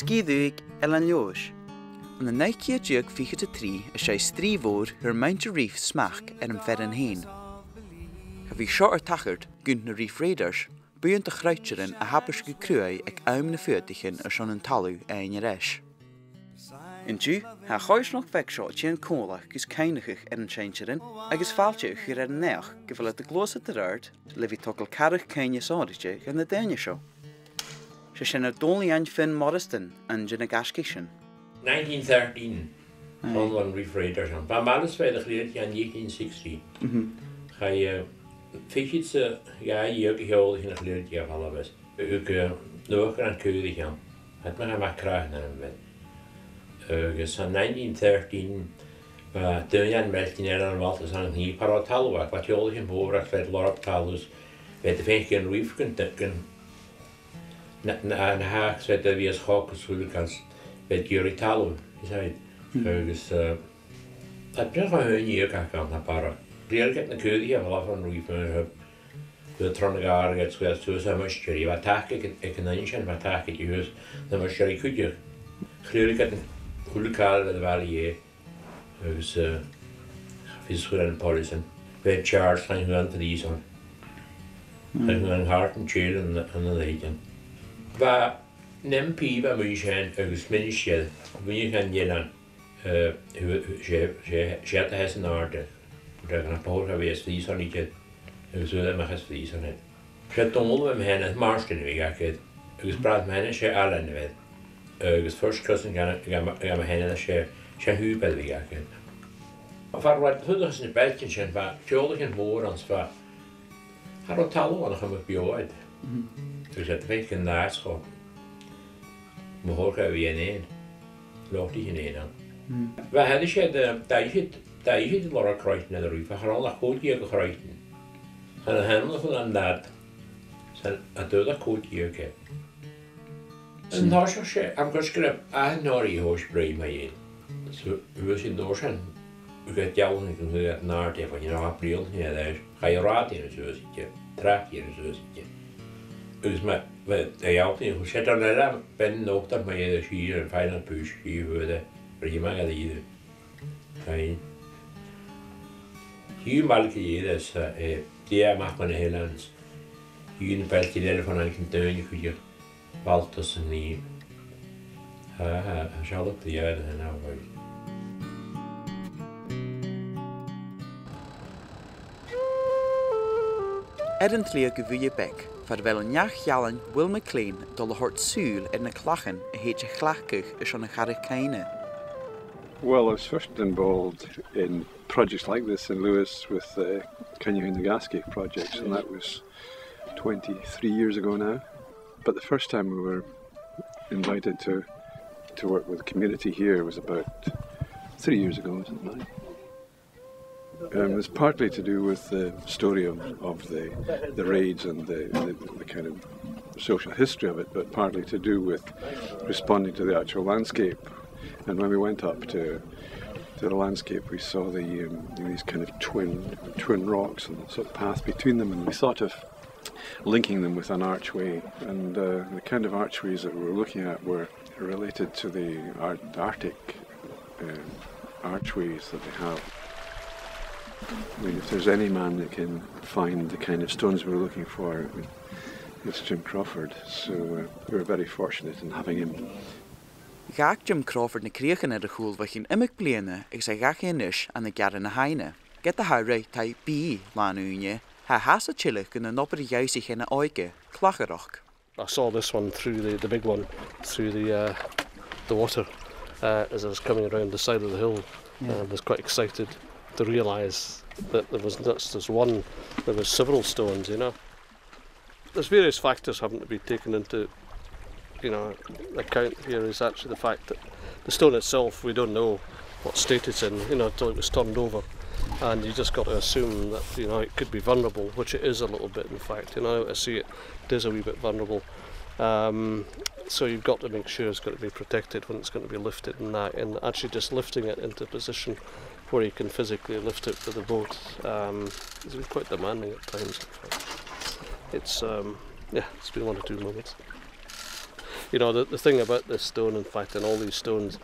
sgìre Leòdhas. An na 1943 is sé strì mhór ar mainte riomh smach an fhearainn hain. A bhí seo ar tachart gúnt na riomh réidars, buíonn a chráiteann a habais go cruaigh ag am na fuaitichin ar son an talú aine reis. In dú, ha cháisnach bheith seo tíon cóla gus céinechach ar an tseintsearin agus fáilte gur ar an neach go bhfuil a glósa de ard le bhí tocail carach céine sáirite gan na daoine seo. Se sin ar dólaíonn fin Morriston an gin na gasci sin. 1913, on refraiders aan. Van alles bij de geleerd in 1960. Ga fietsje ze ja hier gehoord in de geleerd ja van alles. Ik nog aan keurig gaan. Het maar krijgen naar een bed. Dus in 1913 toen je meldt in Nederland wat is aan niet paratalwa. Wat je al in boven het lorp talus. Met de vijf keer reef kunt dekken. Na haak zet de weer schokken Sùileachan. Met goirid talú, zei agus dat brengt gewoon hun hier gaan naar para. Leer get na keurig ja wel van reef heb. De tronnegaar get square zo zo muskeri. Wat taak ik een eentje wat taak ik juist de muskeri kudje. Leer get Sùileachan de valley. Dus vis goed en polissen. Bij Charles gaan we aan te lezen. En een hart en chill en een leiden. Waar nem piva muishan agus minishel muishan yelan she has an arte dat gaan poor wees die zo niet agus zullen maar het die zo net she tomol met hen het marsken we gaat agus praat men she allen weet agus first cousin gaan hen she hubel we gaat maar wat hudders in beltje zijn waar jolgen woord ons waar haar talo aan gaan bioid dus het weet geen daar school we horen weer een loopt die in aan. We hadden ze de Laura kruiden naar de roof. We gaan al dat goed hier kruiden. En dan hebben we van dat zijn het dat goed hier ke. En daar zo ze am geschreven aan Nori hoos brei mij in. Zo we zijn door zijn. We gaan jou niet doen dat naar te van je april ja daar ga je raad in zo zitje. Trap hier zo zitje. Dus maar de jou niet hoe zit dan daar ben nog dat maar je hier een fijne push hier worden prima gaat hier fijn hier maak je dus die maakt man heel anders hier een beetje leren van een tuin hier valt tussen niet zal het die uit en nou Edent lea go bhuaigh beic, fad bheith an neachhealann Will McLean dul a thuirt súil ar na clachan a héite chhlachcach is an na charach céine. Well, I was first involved in projects like this in Lewis with the Cynnig projects, and that was 23 years ago now. But the first time we were invited to work with the community here was about 3 years ago, isn't it? It was partly to do with the story of the raids and the kind of social history of it, but partly to do with responding to the actual landscape. And when we went up to the landscape, we saw these kind of twin rocks and the sort of path between them, and we thought of linking them with an archway. And the kind of archways that we were looking at were related to the Arctic archways that they have. I mean, if there's any man that can find the kind of stones we're looking for, it's Jim Crawford. So we were very fortunate in having him. Gaach Jim Crawford na críochan ar a chúl bhachin imic bliana ag sa gaach inis an na gearan na haine. Get the haire tai bí lán Ùige, ha has a chillich gon na nopper jausich in na aige, clacharach. I saw this one through the big one, through the water, as I was coming around the side of the hill. I was quite excited to realise that there was not just one, there was several stones, you know. There's various factors having to be taken into, account here. Is actually the fact that the stone itself, we don't know what state it's in, until it was turned over. And you just got to assume that, it could be vulnerable, which it is a little bit in fact. I see it is a wee bit vulnerable. So you've got to make sure it's got to be protected when it's going to be lifted and that. And actually just lifting it into position where you can physically lift it with the boat has been quite demanding at times. In fact. It's been one or two moments. You know, the thing about this stone, in fact, and all these stones,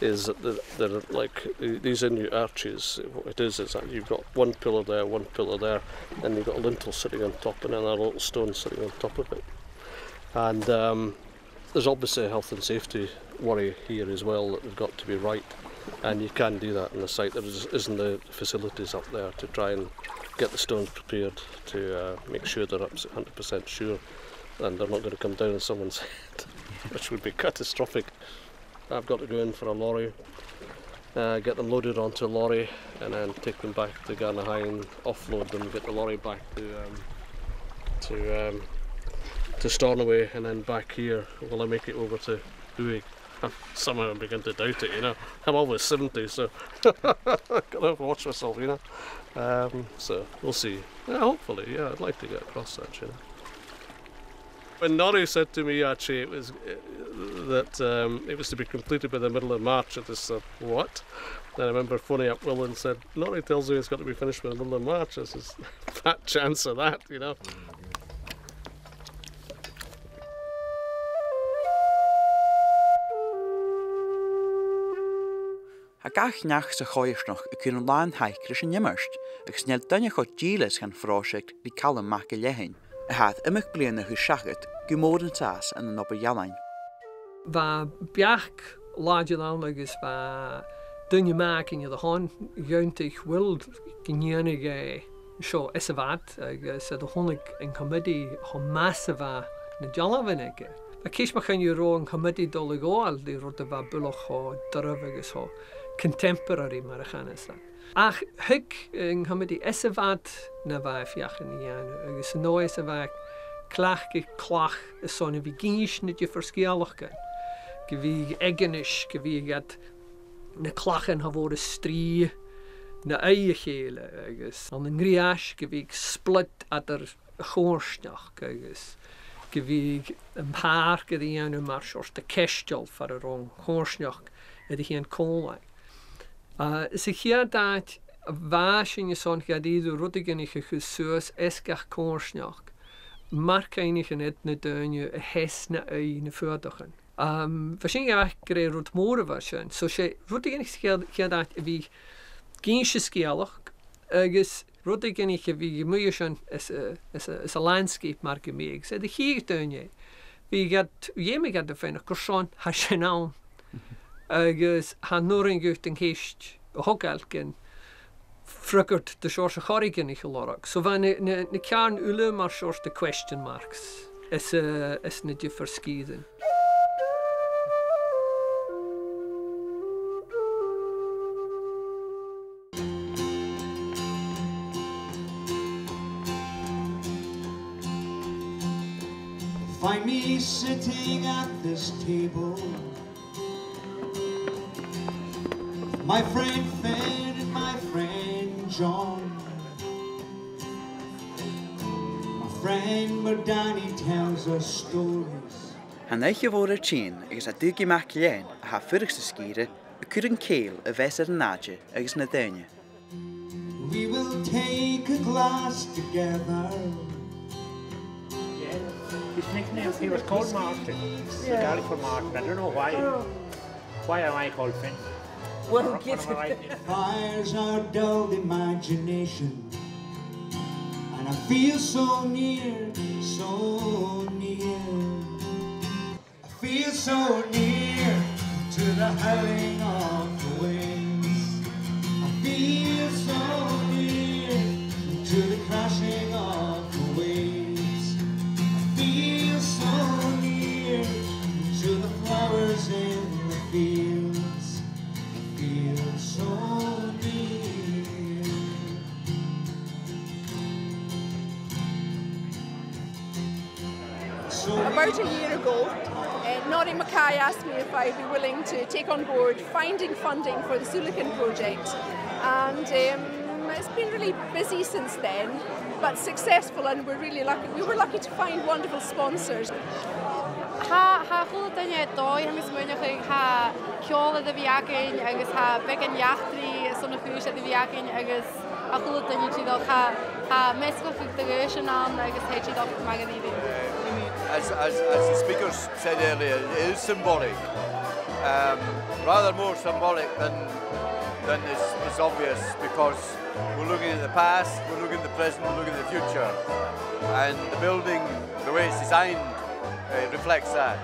is that they're like these Inuit arches. What it is that you've got one pillar there, and you've got a lintel sitting on top, and then a little stone sitting on top of it. And there's obviously a health and safety worry here as well, that they've got to be right. And you can do that on the site. There isn't the facilities up there to try and get the stones prepared to make sure they're 100% sure, and they're not going to come down on someone's head, which would be catastrophic. I've got to go in for a lorry, get them loaded onto a lorry, and then take them back to Garnaheim, offload them, get the lorry back to Stornoway, and then back here. Will I make it over to Ùige? Somehow I'm beginning to doubt it, you know. I'm almost 70, so I've got to watch myself, you know. So we'll see. Yeah, hopefully, yeah, I'd like to get across that, you know. When Norrie said to me, actually, it was to be completed by the middle of March, I just said, what? Then I remember phoning up Will and said, Norrie tells me it's got to be finished by the middle of March. I said, fat chance of that, you know. A gach nach sa choirsnach a cún láin haicris an nimmerst, agus neal dunne chod dílas gan fráisicht bí Callum MacCoinnich. A had imich bliana hu shagat, gumór an tas an an ober jalain. Va biach láidir an agus va dunne making the hon jauntig wild gnianig seo isavad agus a honig in comedy ho massiva na jalavinnig. A kies mach an you ro an comedy doligoal die rot va buloch ho darf agus ho contemporary marachanesa. Ach hig in comedy isavad na va fiach in janu agus no isavad clach is son vi ginish net je verschialach Gevi egenish, gevi gat na clachen ha vore strì na aige agus an en griash gevi split at chórsnach agus gevi een paar gedi anu mar soort de kestel for a rong chórsnach edi geen kola. Is ik hier dat vaas in je son gadido rudigenige gesuus eskach chórsnach mark einig in het na duine a hes na ui na voordagen. Waarschijnlijk kreeg Rut Moore waarschijn. So she rudigenige hier dat wie ginsje skialach agus rudigenige wie gemuishan is a landscape mark meeg. Ze de hier duine. Wie gaat jeme gaat de fijne kurson hashenaun. Agus han noring gut en geest hogelken frukkert de soorse chorigen in gelorak. So van ne kern ule maar soort de question marks is niet je verskieden. Find me sitting at this table, my friend Finn and my friend John. My friend Murdani tells us stories. Han eich fór tîn agus a dúgi MacCoinnich a ha fyrich sa sgìre a cúr an céil a fesar an aige agus na daoine. We will take a glass together. His nickname, he was called Martin. Yeah. For Martin. I don't know why. Why am I called Finn? Well, fires our dull imagination, and I feel so near, so near. I feel so near to the howling of the winds. I feel so near to the crashing of the waves. I feel so near to the flowers in the fields. I feel so near. About a year ago, Norrie Mackay asked me if I'd be willing to take on board finding funding for the Sùileachan project, and it's been really busy since then, but successful, and we're really lucky. We were lucky to find wonderful sponsors. Ha goed dan je dooi, hangs moeilijk. Ha kjolen de viaking, agus ha bekken jachtri, zo'n huis de viaking, agus a chuúil daine tídal cha mesco decoration an agus héitídal maganíí. As the speakers said earlier, it is symbolic, rather more symbolic than is obvious, because we're looking at the past, we're looking at the present, we're looking at the future, and the building, the way it's designed, reflects that.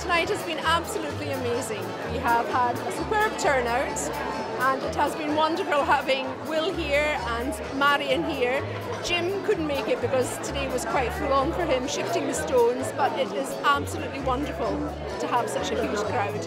Tonight has been absolutely amazing. We have had a superb turnout, and it has been wonderful having Will here and Marion here. Jim couldn't make it because today was quite full on for him shifting the stones, but it is absolutely wonderful to have such a huge crowd.